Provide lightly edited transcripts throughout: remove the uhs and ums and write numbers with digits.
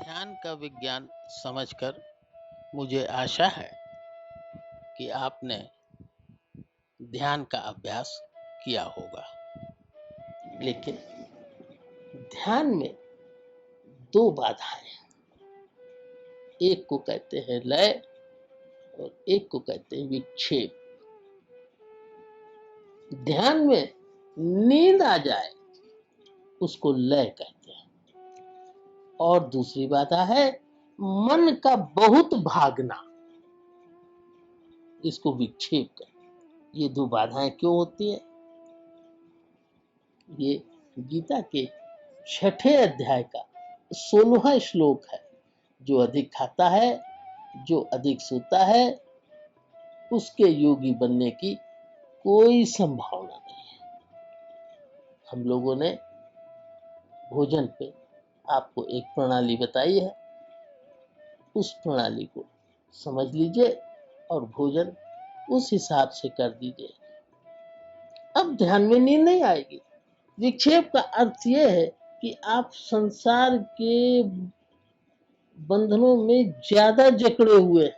ध्यान का विज्ञान समझकर मुझे आशा है कि आपने ध्यान का अभ्यास किया होगा। लेकिन ध्यान में दो बाधाएं हैं। एक को कहते हैं लय और एक को कहते हैं विक्षेप। ध्यान में नींद आ जाए उसको लय कहते हैं, और दूसरी बाधा है मन का बहुत भागना, इसको विक्षेप कहते हैं। ये दो बाधाएं क्यों होती है? ये गीता के 6ठे अध्याय का 16वां श्लोक है। जो अधिक खाता है, जो अधिक सोता है, उसके योगी बनने की कोई संभावना नहीं है। हम लोगों ने भोजन पे आपको एक प्रणाली बताई है, उस प्रणाली को समझ लीजिए और भोजन उस हिसाब से कर दीजिए। अब ध्यान में नींद नहीं आएगी। विक्षेप का अर्थ यह है कि आप संसार के बंधनों में ज्यादा जकड़े हुए हैं।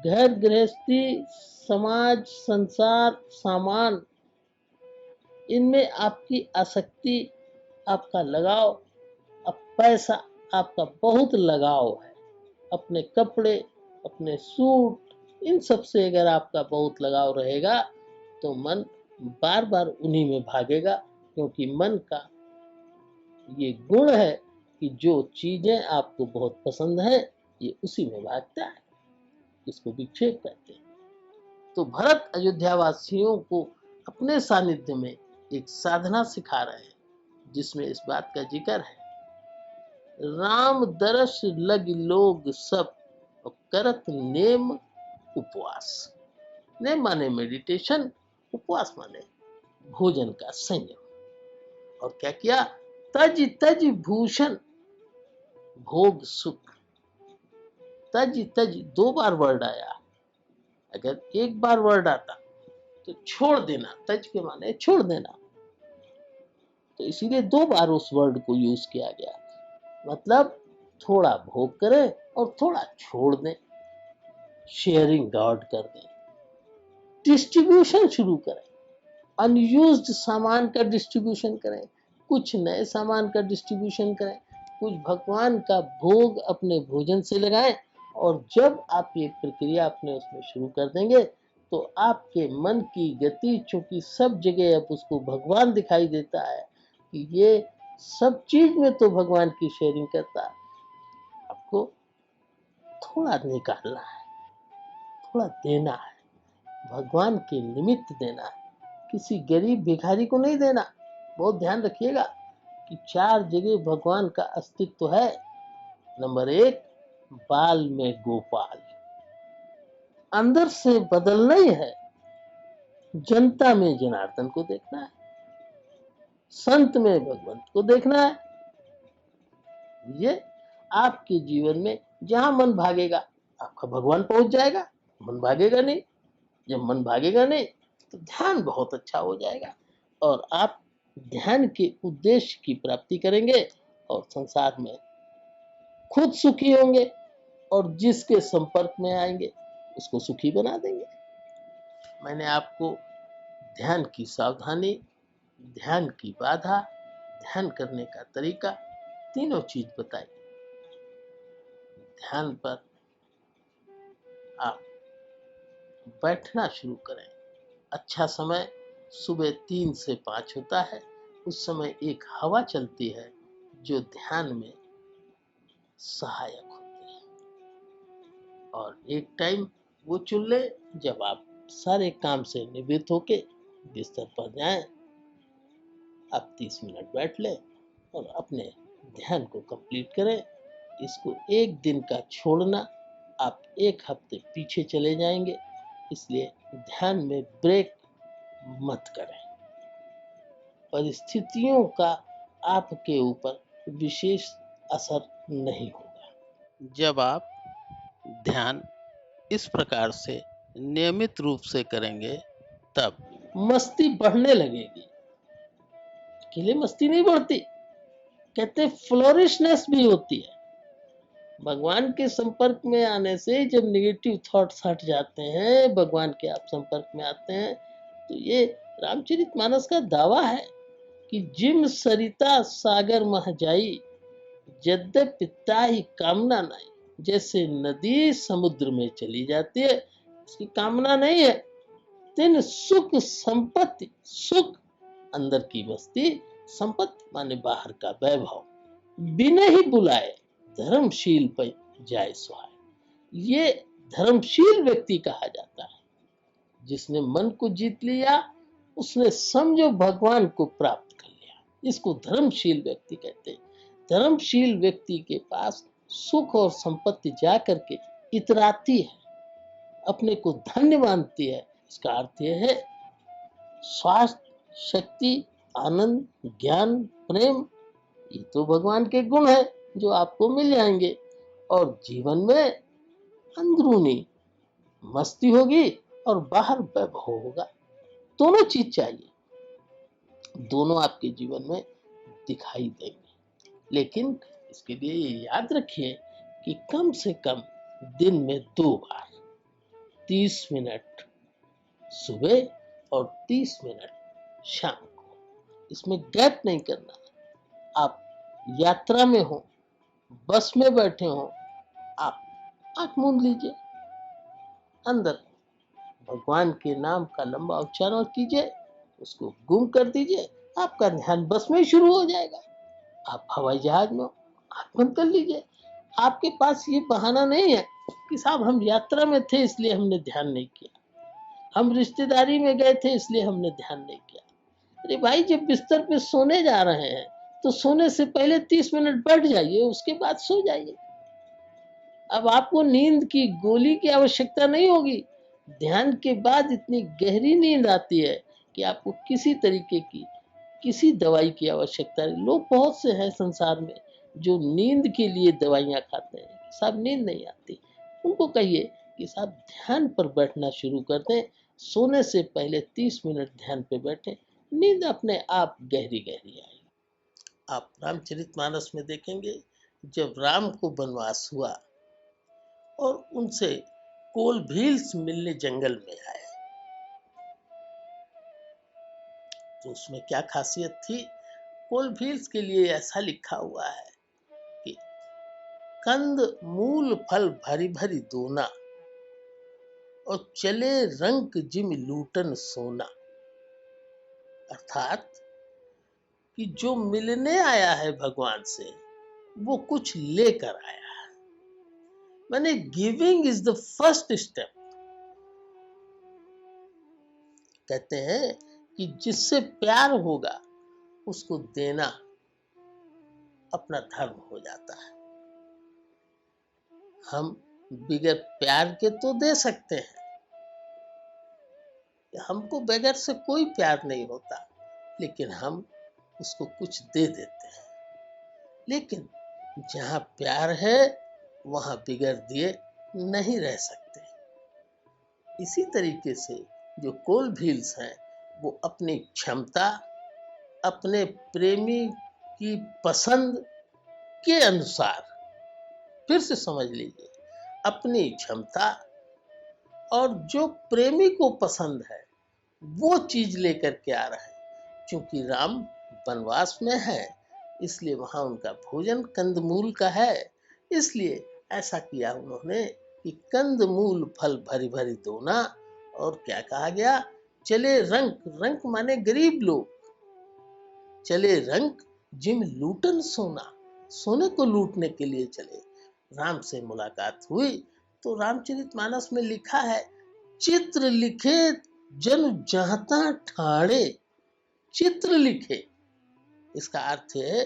घर गृहस्थी, समाज, संसार, सामान, इनमें आपकी आसक्ति, आपका लगाव, अब पैसा, आपका बहुत लगाव है। अपने कपड़े, अपने सूट, इन सब से अगर आपका बहुत लगाव रहेगा तो मन बार बार उन्हीं में भागेगा, क्योंकि मन का ये गुण है कि जो चीजें आपको बहुत पसंद है ये उसी में भागता है। इसको विक्षेप कहते हैं। तो भरत अयोध्या वासियों को अपने सानिध्य में एक साधना सिखा रहे हैं, जिसमें इस बात का जिक्र है, राम दरस लग लोग सब करत नेम उपवास। नेम माने मेडिटेशन, उपवास माने भोजन का संयम। और क्या किया? तज तज भूषण भोग सुख। तज तज दो बार वर्ड आया, अगर एक बार वर्ड आता तो छोड़ देना, तज के माने छोड़ देना, तो इसीलिए दो बार उस वर्ड को यूज किया गया। मतलब थोड़ा भोग करें और थोड़ा छोड़ दें, शेयरिंग गॉड कर दें, डिस्ट्रीब्यूशन शुरू करें, अनयूज्ड सामान का डिस्ट्रीब्यूशन करें, कुछ नए सामान का डिस्ट्रीब्यूशन करें, कुछ भगवान का भोग अपने भोजन से लगाएं। और जब आप ये प्रक्रिया अपने उसमें शुरू कर देंगे तो आपके मन की गति, चूंकि सब जगह अब उसको भगवान दिखाई देता है कि ये सब चीज में तो भगवान की शेयरिंग करता है, आपको थोड़ा निकालना है, थोड़ा देना है, भगवान के निमित्त देना है, किसी गरीब भिखारी को नहीं देना। बहुत ध्यान रखिएगा कि 4 जगह भगवान का अस्तित्व है। नंबर 1, बाल में गोपाल, अंदर से बदलना ही है, जनता में जनार्दन को देखना है, संत में भगवंत को देखना है। ये आपके जीवन में जहां मन भागेगा आपका भगवान पहुंच जाएगा, मन भागेगा नहीं। जब मन भागेगा नहीं तो ध्यान बहुत अच्छा हो जाएगा और आप ध्यान के उद्देश्य की प्राप्ति करेंगे और संसार में खुद सुखी होंगे और जिसके संपर्क में आएंगे उसको सुखी बना देंगे। मैंने आपको ध्यान की सावधानी, ध्यान की बाधा, ध्यान करने का तरीका, तीनों चीज बताई। ध्यान पर आप बैठना शुरू करें। अच्छा समय सुबह 3 से 5 होता है। उस समय एक हवा चलती है जो ध्यान में सहायक होती है। और एक टाइम वो चुन ले जब आप सारे काम से निवृत्त होके बिस्तर पर जाएं, आप 30 मिनट बैठ लें और अपने ध्यान को कंप्लीट करें। इसको एक दिन का छोड़ना, आप 1 हफ्ते पीछे चले जाएंगे। इसलिए ध्यान में ब्रेक मत करें। परिस्थितियों का आपके ऊपर विशेष असर नहीं होगा। जब आप ध्यान इस प्रकार से नियमित रूप से करेंगे तब मस्ती बढ़ने लगेगी। अकेले मस्ती नहीं बढ़ती, कहते हैं फ्लोरिशनेस भी होती है। भगवान के संपर्क में आने से जब नेगेटिव थॉट्स हट जाते हैं, भगवान के आप संपर्क में आते हैं, तो ये रामचरितमानस का दावा है कि जिम सरिता सागर मह जाई, यद्यपि ताहि कामना नहीं। जैसे नदी समुद्र में चली जाती है, उसकी कामना नहीं है, तिन सुख संपत्ति, सुख अंदर की मस्ती, संपत्ति माने बाहर का वैभव, बिना ही बुलाए धर्मशील पर जाए सुहाए। ये धर्मशील व्यक्ति कहा जाता है। जिसने मन को जीत लिया, उसने समझो भगवान को प्राप्त कर लिया। इसको धर्मशील व्यक्ति कहते हैं। धर्मशील व्यक्ति के पास सुख और संपत्ति जाकर के इतराती है, अपने को धन्य मानती है। इसका अर्थ यह है स्वास्थ्य, शक्ति, आनंद, ज्ञान, प्रेम, ये तो भगवान के गुण है जो आपको मिल जाएंगे। और जीवन में अंदरूनी मस्ती होगी और बाहर वैभव होगा। दोनों चीज चाहिए, दोनों आपके जीवन में दिखाई देंगे। लेकिन इसके लिए ये याद रखिए कि कम से कम दिन में 2 बार 30 मिनट सुबह और 30 मिनट शाम को, इसमें गैप नहीं करना। आप यात्रा में हो, बस में बैठे हो, आप आंख मूंद लीजिए, अंदर भगवान के नाम का लंबा उच्चारण कीजिए, उसको गुम कर दीजिए, आपका ध्यान बस में ही शुरू हो जाएगा। आप हवाई जहाज में हो, आंख बंद कर लीजिए। आपके पास ये बहाना नहीं है कि साहब हम यात्रा में थे इसलिए हमने ध्यान नहीं किया, हम रिश्तेदारी में गए थे इसलिए हमने ध्यान नहीं किया। अरे भाई, जब बिस्तर पे सोने जा रहे हैं तो सोने से पहले 30 मिनट बैठ जाइए, उसके बाद सो जाइए। अब आपको नींद की गोली की आवश्यकता नहीं होगी। ध्यान के बाद इतनी गहरी नींद आती है कि आपको किसी तरीके की किसी दवाई की आवश्यकता नहीं। लोग बहुत से हैं संसार में जो नींद के लिए दवाइयाँ खाते हैं, साहब नींद नहीं आती। उनको कहिए कि साहब ध्यान पर बैठना शुरू कर दें, सोने से पहले 30 मिनट ध्यान पे बैठें, नींद अपने आप गहरी गहरी आएगी। आप रामचरितमानस में देखेंगे जब राम को वनवास हुआ और उनसे कोल भील्स मिलने जंगल में आए, तो उसमें क्या खासियत थी। कोल भील्स के लिए ऐसा लिखा हुआ है कि कंद मूल फल भरी भरी दोना, और चले रंक जिम लूटन सोना। अर्थात कि जो मिलने आया है भगवान से, वो कुछ लेकर आया है। माने giving is the first step. कहते हैं कि जिससे प्यार होगा उसको देना अपना धर्म हो जाता है। हम बगैर प्यार के तो दे सकते हैं, हमको बगैर से कोई प्यार नहीं होता, लेकिन हम उसको कुछ दे देते हैं। लेकिन जहाँ प्यार है वहाँ बगैर दिए नहीं रह सकते। इसी तरीके से जो कोल भील्स हैं वो अपनी क्षमता, अपने प्रेमी की पसंद के अनुसार, फिर से समझ लीजिए, अपनी क्षमता और जो प्रेमी को पसंद है वो चीज लेकर के आ रहे हैं। क्योंकि राम वनवास में है इसलिए वहां उनका भोजन कंदमूल का है, इसलिए ऐसा किया उन्होंने कि कंदमूल फल भरी भरी दोना। और क्या कहा गया, चले रंक, रंक माने गरीब लोग, चले रंक जिम लूटन सोना, सोने को लूटने के लिए चले। राम से मुलाकात हुई तो रामचरितमानस में लिखा है, चित्र लिखे जन जहता ठाणे। चित्र लिखे, इसका अर्थ है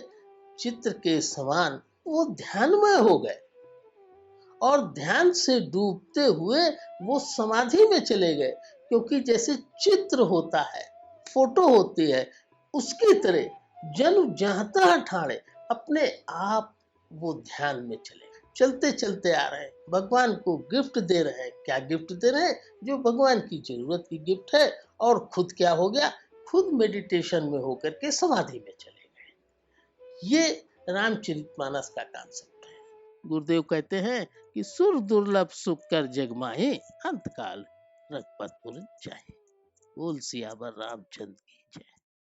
चित्र के समान वो ध्यानमय हो गए और ध्यान से डूबते हुए वो समाधि में चले गए। क्योंकि जैसे चित्र होता है, फोटो होती है, उसकी तरह जन जहता ठाणे, अपने आप वो ध्यान में चले, चलते चलते आ रहे हैं, भगवान को गिफ्ट दे रहे हैं। क्या गिफ्ट दे रहे हैं? जो भगवान की जरूरत की गिफ्ट है। और खुद क्या हो गया, खुद मेडिटेशन में होकर के समाधि में चले गए। ये रामचरितमानस का कॉन्सेप्ट है। गुरुदेव कहते हैं कि सुर दुर्लभ सुख कर जग माहे, अंतकाल रघुपत पुर जाहे। बोल सियावर रामचंद्र की जय।